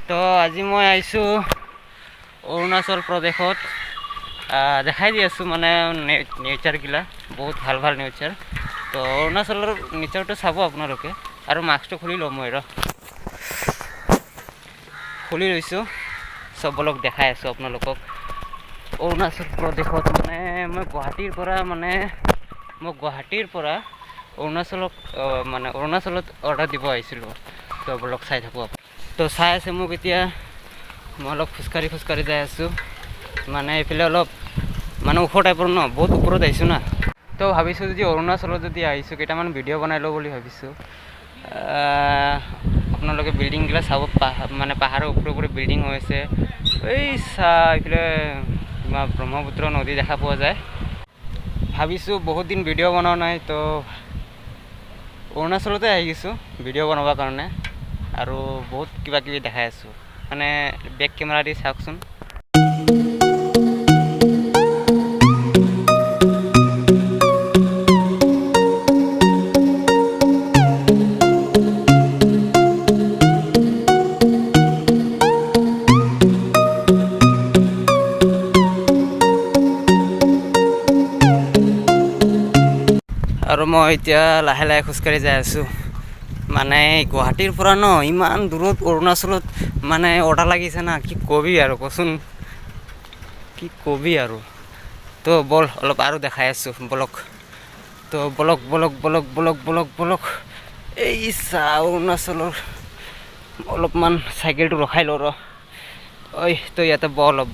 তো আজি মই আহিছোঁ অৰুণাচল প্ৰদেশত দেখাই দি আছোঁ মানে নেচাৰগিলা বহুত ভাল ভাল নেচাৰ। তো অৰুণাচলৰ নেচাৰটো চাব আপোনালোকে আৰু মাস্কটো খুলি ল'ম মই খুলি লৈছোঁ চবলক দেখাই আছোঁ আপোনালোকক। অৰুণাচল প্ৰদেশত মানে মই গুৱাহাটীৰ পৰা অৰুণাচলত অৰ্ডাৰ দিব আহিছিলোঁ। তো ব্লগ চাই থাকোঁ। তো চাই আছে মোক এতিয়া মই অলপ খোজকাঢ়ি যাই আছোঁ। মানে এইফালে অলপ মানে ওখ টাইপৰ ন, বহুত ওপৰত আহিছোঁ না। তো ভাবিছোঁ যদি অৰুণাচলত যদি আহিছোঁ কেইটামান ভিডিঅ' বনাই লওঁ বুলি ভাবিছোঁ। আপোনালোকে বিল্ডিংগিলা চাব, মানে পাহাৰৰ ওপৰে বিল্ডিং হৈ আছে। এই এইফালে ব্ৰহ্মপুত্ৰ নদী দেখা পোৱা যায়। ভাবিছোঁ বহুত দিন ভিডিঅ' বনোৱা নাই, তো অৰুণাচলতে আহি গৈছোঁ ভিডিঅ' বনাবৰ কাৰণে আৰু বহুত কিবা কিবি দেখাই আছোঁ। মানে বেক কেমেৰা দি চাওকচোন। আৰু মই এতিয়া লাহে লাহে খোজকাঢ়ি যাই আছোঁ। মানে গুৱাহাটীৰ পৰা ন ইমান দূৰত অৰুণাচলত মানে অৰ্ডাৰ লাগিছে না, কি কবি আৰু কচোন, কি কবি আৰু। তো বল অলপ আৰু দেখাই আছোঁ বলক। তো বলক এই অৰুণাচলৰ অলপমান চাইকেলটো ৰখাই লওঁ ৰ। ঐ তো ইয়াতে অলপ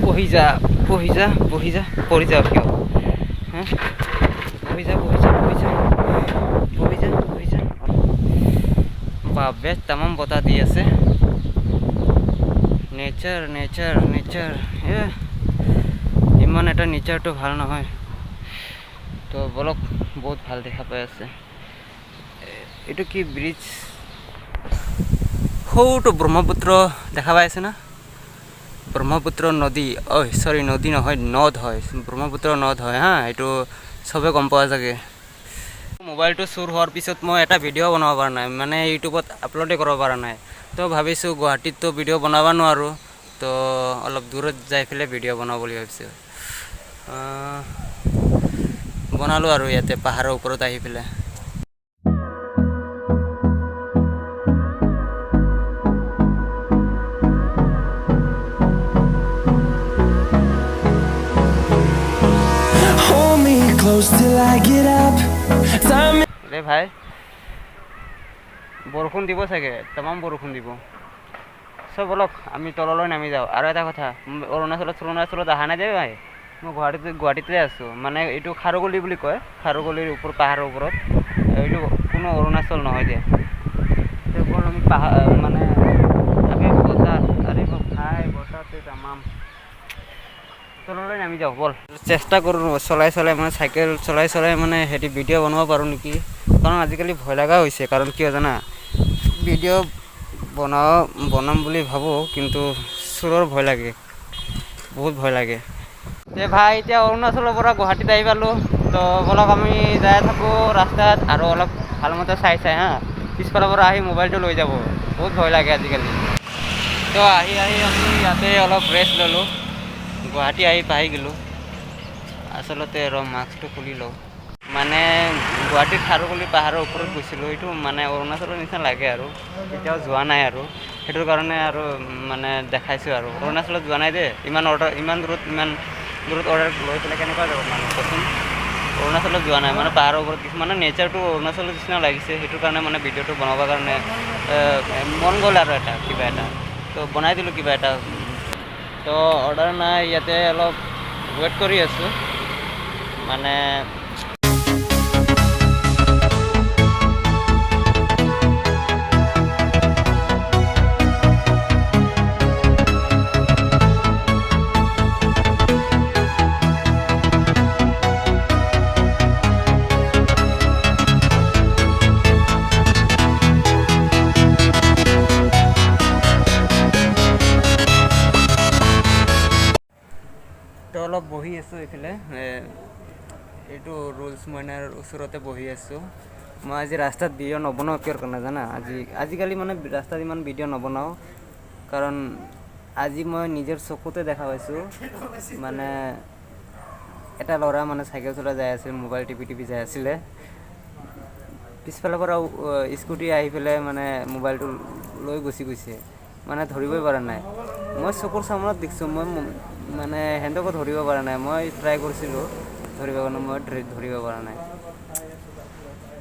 বহি যা পৰি যা কিয়? বহি যা। বাপৰে তামাম বতাহ দি আছে। নেচাৰ ইমান এটা নেচাৰটো ভাল নহয়। তো বলক বহুত ভাল দেখা পাই আছে। এইটো কি ব্ৰিজ? সৌটো ব্ৰহ্মপুত্ৰ দেখা পাই আছে না? ব্ৰহ্মপুত্ৰ নদী, নদী নহয়, নদ হয়। ব্ৰহ্মপুত্ৰ নদ হয় হা, এইটো চবে গম পোৱা চাগে। মোবাইলটো চুৰ হোৱাৰ পিছত মই এটা ভিডিঅ' বনাব পৰা নাই, মানে ইউটিউবত আপলোডেই কৰিব পৰা নাই। তো ভাবিছোঁ গুৱাহাটীততো ভিডিঅ' বনাব নোৱাৰোঁ, তো অলপ দূৰত যাই পেলাই ভিডিঅ' বনাওঁ বুলি ভাবিছোঁ। বনালোঁ আৰু ইয়াতে পাহাৰৰ ওপৰত আহি পেলাই। ভাই বৰষুণ দিব চাগে, তামাম বৰষুণ দিব। চব বলক আমি তললৈ নামি যাওঁ। আৰু এটা কথা, অৰুণাচলত অহা নাই দেই ভাই। মই গুৱাহাটীতে আছোঁ। মানে এইটো খাৰুগলি বুলি কয়, খাৰুগলিৰ ওপৰত পাহাৰৰ ওপৰত। এইটো কোনো অৰুণাচল নহয় দিয়া। বল আমি মানে বতাহতে তামাম তললৈ নামি যাওঁ বল। চেষ্টা কৰোঁ চলাই মানে চাইকেল চলাই মানে ভিডিঅ' বনাব পাৰোঁ নেকি। কাৰণ আজিকালি ভয় লগা হৈছে। কাৰণ কিয় জানা, ভিডিঅ' বনাম বুলি ভাবোঁ, কিন্তু চোৰৰ ভয় লাগে, বহুত ভয় লাগে। ভাই এতিয়া অৰুণাচলৰ পৰা গুৱাহাটীত আহি পালোঁ। তো বলক আমি যাই থাকোঁ ৰাস্তাত আৰু অলপ ভালমতে চাই হা। পিছফালৰ পৰা আহি মোবাইলটো লৈ যাব, বহুত ভয় লাগে আজিকালি। তো আহি আমি ইয়াতে অলপ ৰেষ্ট ল'লোঁ। গুৱাহাটী আহি পাই গ'লোঁ। আচলতে মাস্কটো খুলি লওঁ। মানে গুৱাহাটীৰ খাৰুগলি পাহাৰৰ ওপৰত গৈছিলোঁ। এইটো মানে অৰুণাচলৰ নিচিনা লাগে আৰু কেতিয়াও যোৱা নাই আৰু সেইটোৰ কাৰণে আৰু মানে দেখাইছোঁ আৰু। অৰুণাচলত যোৱা নাই দেই। ইমান দূৰত অৰ্ডাৰ লৈ পেলাই কেনেকুৱা যাব মানুহ কচোন। অৰুণাচলত যোৱা নাই, মানে পাহাৰৰ ওপৰত কিছুমানে নেচাৰটো অৰুণাচলৰ নিচিনা লাগিছে, সেইটো কাৰণে মানে ভিডিঅ'টো বনাবৰ কাৰণে মন গ'ল আৰু কিবা এটা তো বনাই দিলোঁ কিবা এটা। তো অৰ্ডাৰ নাই, ইয়াতে অলপ ৱেইট কৰি আছোঁ। মানে তো অলপ বহি আছোঁ এইফালে, এইটো ৰুলছ মইনাৰ ওচৰতে বহি আছোঁ। মই আজি ৰাস্তাত ভিডিঅ' নবনাওঁ কিয় কাৰণে জানা, আজিকালি মানে ৰাস্তাত ইমান ভিডিঅ' নবনাওঁ কাৰণ আজি মই নিজৰ চকুতে দেখা পাইছোঁ মানে এটা ল'ৰা মানে চাইকেল চলাই যাই আছিল, মোবাইল টিপি যাই আছিলে, পিছফালৰ পৰা স্কুটি আহি পেলাই মানে মোবাইলটো লৈ গুচি গৈছে, মানে ধৰিবই পৰা নাই। মই চকুৰ চামনত দেখিছোঁ, মই মানে সিহঁতকো ধৰিব পৰা নাই। মই ট্ৰাই কৰিছিলোঁ ধৰিব কাৰণে, মই ধৰিব পৰা নাই।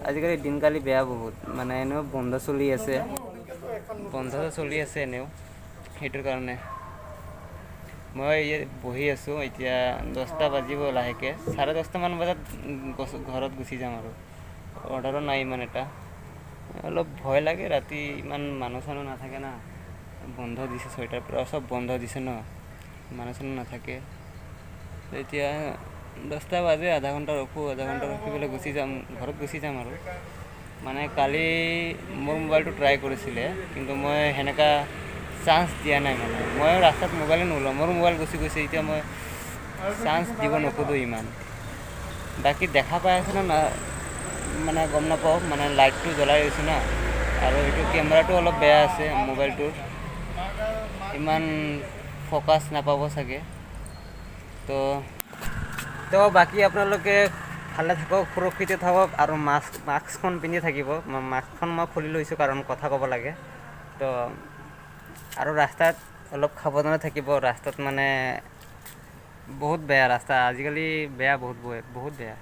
আজিকালি দিনকালি বেয়া বহুত, মানে এনেও বন্ধ চলি আছে এনেও, সেইটোৰ কাৰণে মই ইয়াত বহি আছোঁ। এতিয়া 10টা বাজিব লাহেকৈ, 10:30মান বজাত ঘৰত গুচি যাম আৰু। অৰ্ডাৰো নাই ইমান এটা, অলপ ভয় লাগে ৰাতি, ইমান মানুহ চানুহ নাথাকে না, বন্ধ দিছে 6টাৰ পৰা, চব বন্ধ দিছে ন, মানুহ চানুহ নাথাকে। এতিয়া 10টা বাজে, আধা ঘণ্টা ৰখি পেলাই ঘৰত গুচি যাম আৰু। মানে কালি মোৰ মোবাইলটো ট্ৰাই কৰিছিলে, কিন্তু মই সেনেকুৱা চান্স দিয়া নাই। মানে মই ৰাস্তাত মোবাইলে নলওঁ, মোৰ মোবাইল গুচি গৈছে, এতিয়া মই চান্স দিব নোখোজোঁ ইমান। বাকী দেখা পাই আছে না, মানে গম নাপাওঁ, মানে লাইটটো জ্বলাই দিছোঁ না, আৰু এইটো কেমেৰাটো অলপ বেয়া আছে মোবাইলটোৰ, ইমান ফ'কাছ নাপাব চাগে। তো বাকী আপোনালোকে ভালে থাকক, সুৰক্ষিত থাকক, আৰু মাস্কখন পিন্ধি থাকিব। মাস্কখন মই খুলি লৈছোঁ কাৰণ কথা ক'ব লাগে। তো আৰু ৰাস্তাত অলপ সাৱধানে থাকিব। ৰাস্তাত মানে বহুত বেয়া ৰাস্তা আজিকালি, বহুত বেয়া।